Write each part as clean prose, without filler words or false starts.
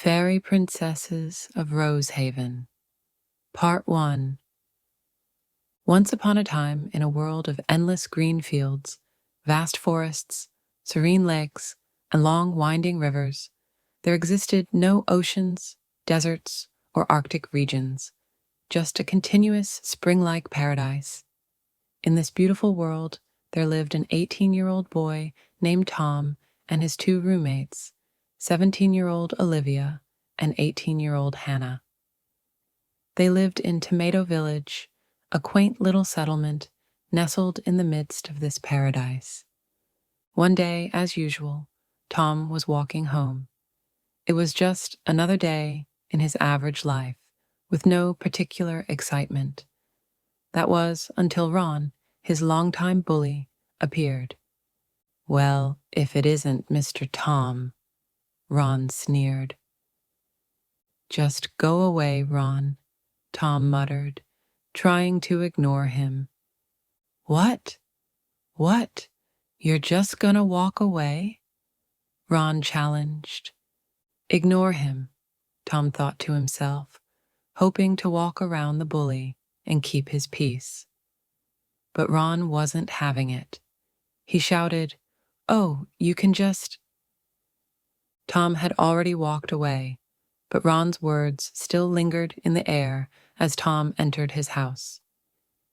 Fairy Princesses of Rosehaven, Part 1. Once upon a time, in a world of endless green fields, vast forests, serene lakes, and long winding rivers, there existed no oceans, deserts, or Arctic regions, just a continuous spring-like paradise. In this beautiful world, there lived an 18-year-old boy named Tom and his two roommates, 17-year-old Olivia and 18-year-old Hannah. They lived in Tomato Village, a quaint little settlement nestled in the midst of this paradise. One day, as usual, Tom was walking home. It was just another day in his average life, with no particular excitement. That was until Ron, his longtime bully, appeared. "Well, if it isn't Mr. Tom," Ron sneered. "Just go away, Ron," Tom muttered, trying to ignore him. What? You're just gonna walk away?" Ron challenged. Ignore him, Tom thought to himself, hoping to walk around the bully and keep his peace. But Ron wasn't having it. He shouted, "Oh, you can just—" Tom had already walked away, but Ron's words still lingered in the air as Tom entered his house.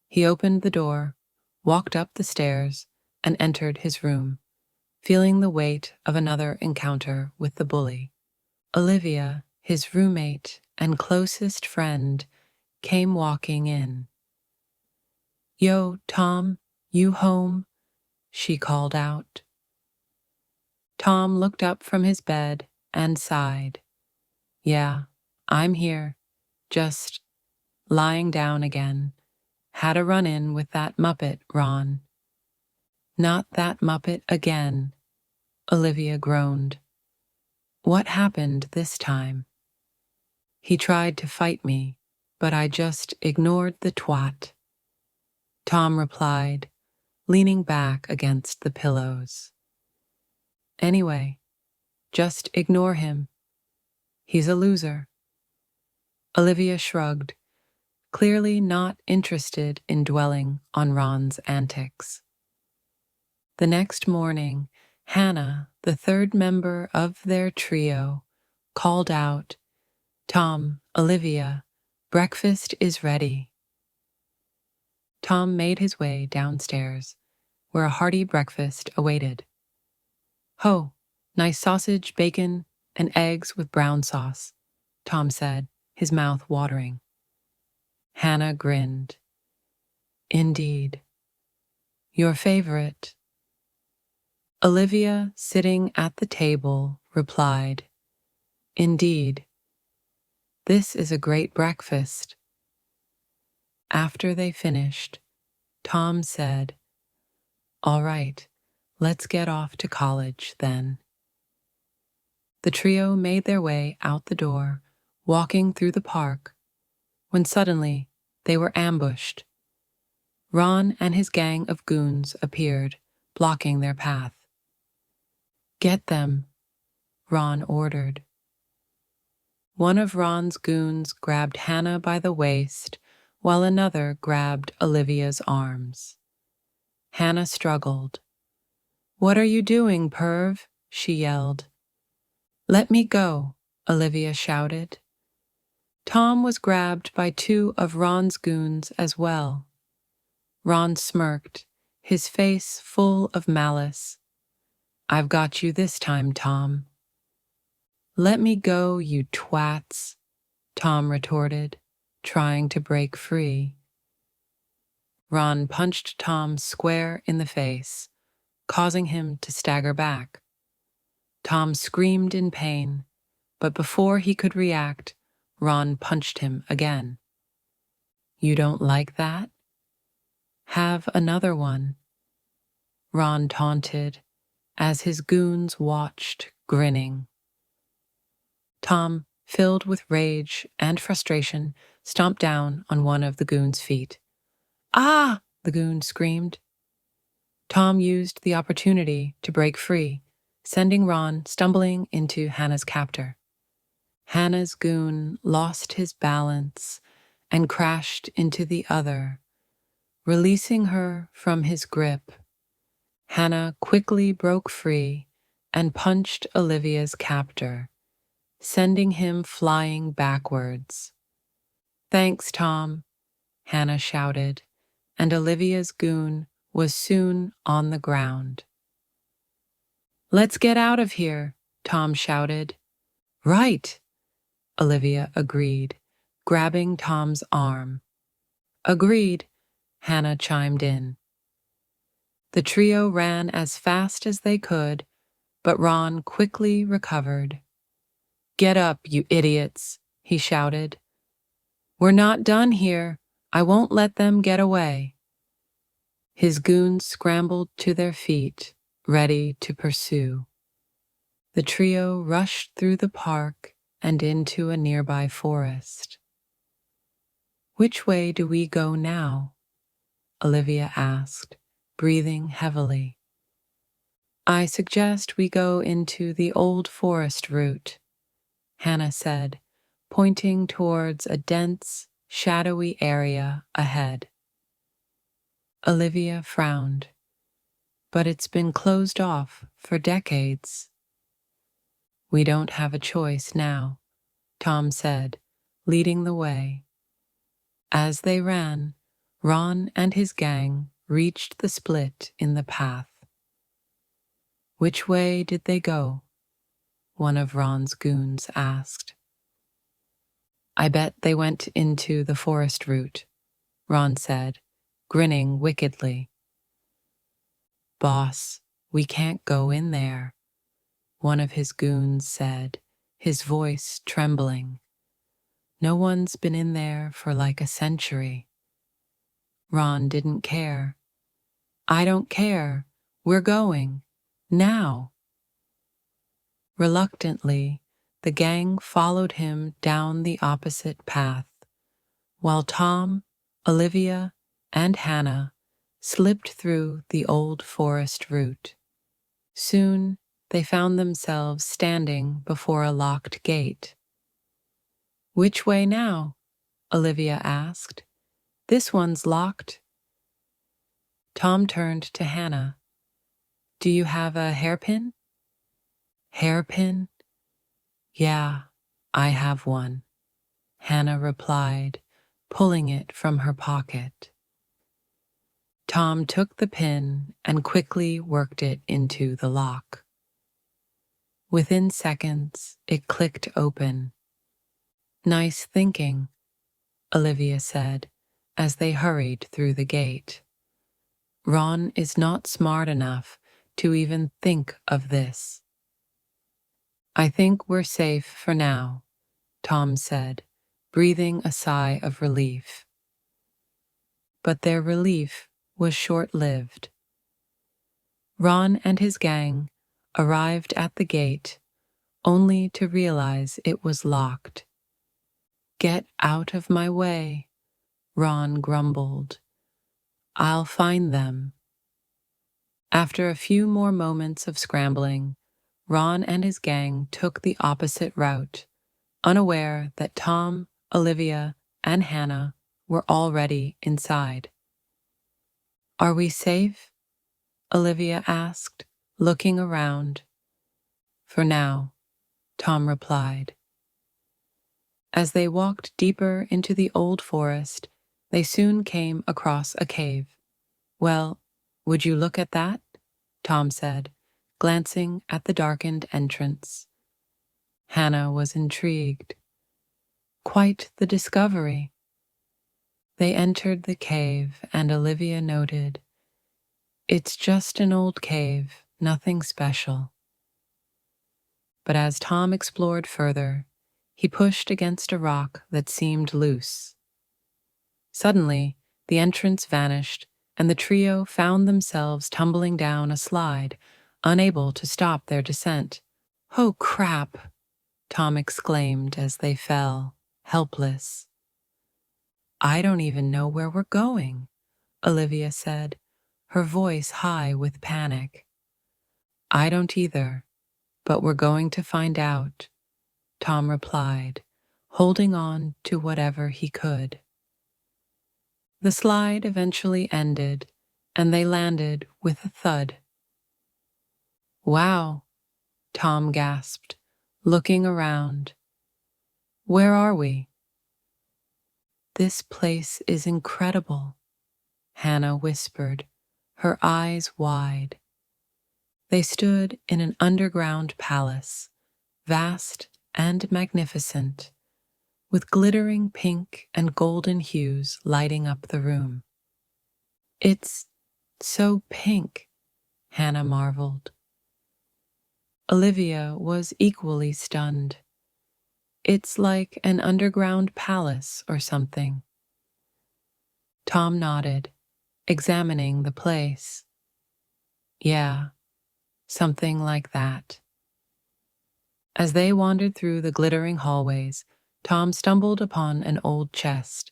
He opened the door, walked up the stairs, and entered his room, feeling the weight of another encounter with the bully. Olivia, his roommate and closest friend, came walking in. "Yo, Tom, you home?" she called out. Tom looked up from his bed and sighed. "Yeah, I'm here, just lying down again. Had a run-in with that Muppet, Ron." "Not that Muppet again," Olivia groaned. "What happened this time?" "He tried to fight me, but I just ignored the twat," Tom replied, leaning back against the pillows. "Anyway, just ignore him. He's a loser." Olivia shrugged, clearly not interested in dwelling on Ron's antics. The next morning, Hannah, the third member of their trio, called out, "Tom, Olivia, breakfast is ready." Tom made his way downstairs, where a hearty breakfast awaited. "Ho, nice sausage, bacon, and eggs with brown sauce," Tom said, his mouth watering. Hannah grinned. "Indeed. Your favorite?" Olivia, sitting at the table, replied, "Indeed. This is a great breakfast." After they finished, Tom said, "All right, let's get off to college, then." The trio made their way out the door, walking through the park, when suddenly they were ambushed. Ron and his gang of goons appeared, blocking their path. "Get them," Ron ordered. One of Ron's goons grabbed Hannah by the waist, while another grabbed Olivia's arms. Hannah struggled. "What are you doing, perv?" she yelled. "Let me go," Olivia shouted. Tom was grabbed by two of Ron's goons as well. Ron smirked, his face full of malice. "I've got you this time, Tom." "Let me go, you twats," Tom retorted, trying to break free. Ron punched Tom square in the face, causing him to stagger back. Tom screamed in pain, but before he could react, Ron punched him again. "You don't like that? Have another one," Ron taunted, as his goons watched, grinning. Tom, filled with rage and frustration, stomped down on one of the goons' feet. "Ah!" the goon screamed. Tom used the opportunity to break free, sending Ron stumbling into Hannah's captor. Hannah's goon lost his balance and crashed into the other, releasing her from his grip. Hannah quickly broke free and punched Olivia's captor, sending him flying backwards. "Thanks, Tom," Hannah shouted, and Olivia's goon was soon on the ground. "Let's get out of here," Tom shouted. "Right," Olivia agreed, grabbing Tom's arm. "Agreed," Hannah chimed in. The trio ran as fast as they could, but Ron quickly recovered. "Get up, you idiots," he shouted. "We're not done here. I won't let them get away." His goons scrambled to their feet, ready to pursue. The trio rushed through the park and into a nearby forest. "Which way do we go now?" Olivia asked, breathing heavily. "I suggest we go into the old forest route," Hannah said, pointing towards a dense, shadowy area ahead. Olivia frowned. "But it's been closed off for decades." "We don't have a choice now," Tom said, leading the way. As they ran, Ron and his gang reached the split in the path. "Which way did they go?" one of Ron's goons asked. "I bet they went into the forest route," Ron said, grinning wickedly. "Boss, we can't go in there," one of his goons said, his voice trembling. "No one's been in there for like a century." Ron didn't care. "I don't care. We're going. Now." Reluctantly, the gang followed him down the opposite path, while Tom, Olivia, and Hannah slipped through the old forest route. Soon, they found themselves standing before a locked gate. "Which way now?" Olivia asked. "This one's locked." Tom turned to Hannah. "Do you have a hairpin?" "Hairpin? Yeah, I have one," Hannah replied, pulling it from her pocket. Tom took the pin and quickly worked it into the lock. Within seconds, it clicked open. "Nice thinking," Olivia said as they hurried through the gate. "Ron is not smart enough to even think of this." "I think we're safe for now," Tom said, breathing a sigh of relief. But their relief was short-lived. Ron and his gang arrived at the gate only to realize it was locked. "Get out of my way," Ron grumbled. "I'll find them." After a few more moments of scrambling, Ron and his gang took the opposite route, unaware that Tom, Olivia, and Hannah were already inside. "Are we safe?" Olivia asked, looking around. "For now," Tom replied. As they walked deeper into the old forest, they soon came across a cave. "Well, would you look at that?" Tom said, glancing at the darkened entrance. Hannah was intrigued. Quite the discovery. They entered the cave, and Olivia noted, "It's just an old cave, nothing special." But as Tom explored further, he pushed against a rock that seemed loose. Suddenly, the entrance vanished, and the trio found themselves tumbling down a slide, unable to stop their descent. "Oh, crap!" Tom exclaimed as they fell, helpless. "I don't even know where we're going," Olivia said, her voice high with panic. "I don't either, but we're going to find out." Tom replied, holding on to whatever he could. The slide eventually ended, and they landed with a thud. Wow, Tom gasped, looking around. Where are we? This place is incredible, Hannah whispered, her eyes wide. They stood in an underground palace, vast and magnificent, with glittering pink and golden hues lighting up the room. It's so pink, Hannah marveled. Olivia was equally stunned. It's like an underground palace or something. Tom nodded, examining the place. Yeah, something like that. As they wandered through the glittering hallways, Tom stumbled upon an old chest.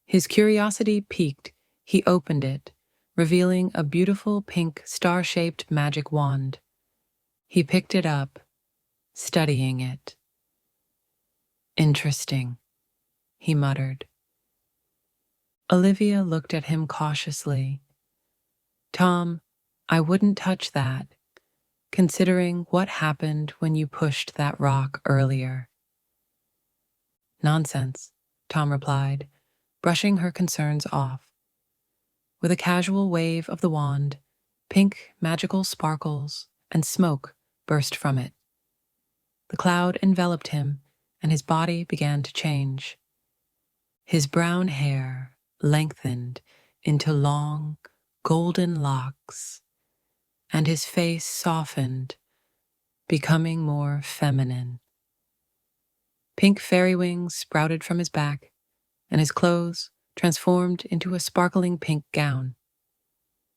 His curiosity piqued, he opened it, revealing a beautiful pink star-shaped magic wand. He picked it up, studying it. Interesting, he muttered. Olivia looked at him cautiously. Tom, I wouldn't touch that, considering what happened when you pushed that rock earlier. Nonsense, Tom replied, brushing her concerns off. With a casual wave of the wand, pink magical sparkles and smoke burst from it. The cloud enveloped him, and his body began to change. His brown hair lengthened into long, golden locks, and his face softened, becoming more feminine. Pink fairy wings sprouted from his back, and his clothes transformed into a sparkling pink gown.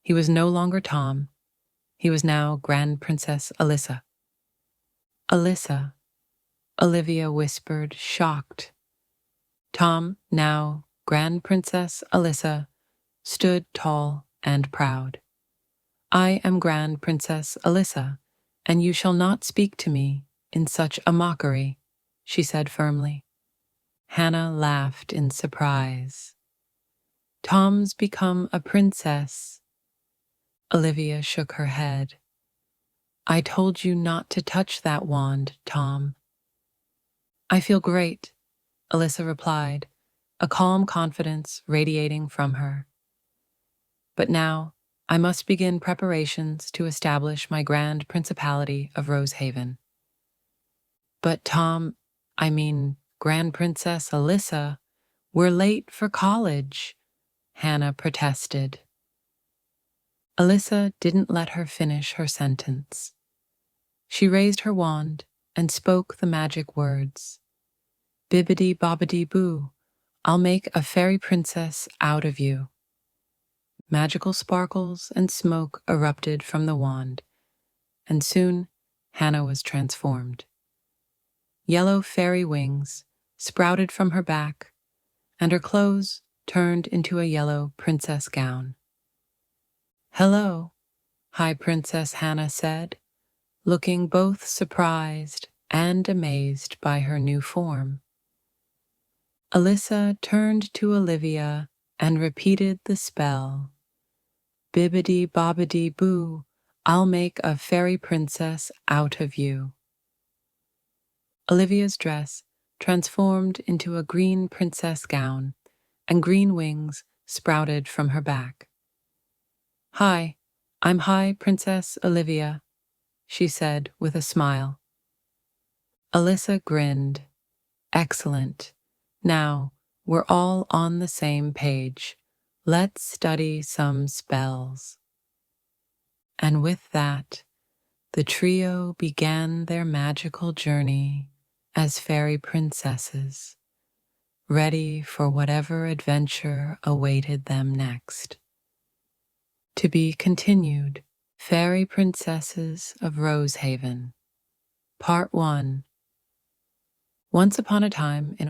He was no longer Tom. He was now Grand Princess Alyssa. Alyssa, Olivia whispered, shocked. Tom, now Grand Princess Alyssa, stood tall and proud. I am Grand Princess Alyssa, and you shall not speak to me in such a mockery, she said firmly. Hannah laughed in surprise. Tom's become a princess. Olivia shook her head. I told you not to touch that wand, Tom. I feel great, Alyssa replied, a calm confidence radiating from her. But now I must begin preparations to establish my grand principality of Rosehaven. But Tom, Grand Princess Alyssa, we're late for college, Hannah protested. Alyssa didn't let her finish her sentence. She raised her wand and spoke the magic words. Bibbidi-bobbidi-boo, I'll make a fairy princess out of you. Magical sparkles and smoke erupted from the wand, and soon Hannah was transformed. Yellow fairy wings sprouted from her back, and her clothes turned into a yellow princess gown. Hello, High Princess Hannah said, looking both surprised and amazed by her new form. Alyssa turned to Olivia and repeated the spell. Bibbidi-bobbidi-boo, I'll make a fairy princess out of you. Olivia's dress transformed into a green princess gown, and green wings sprouted from her back. Hi, I'm High Princess Olivia, she said with a smile. Alyssa grinned. Excellent. Now, we're all on the same page. Let's study some spells. And with that, the trio began their magical journey as fairy princesses, ready for whatever adventure awaited them next. To be continued, Fairy Princesses of Rosehaven. Part 1. Once upon a time in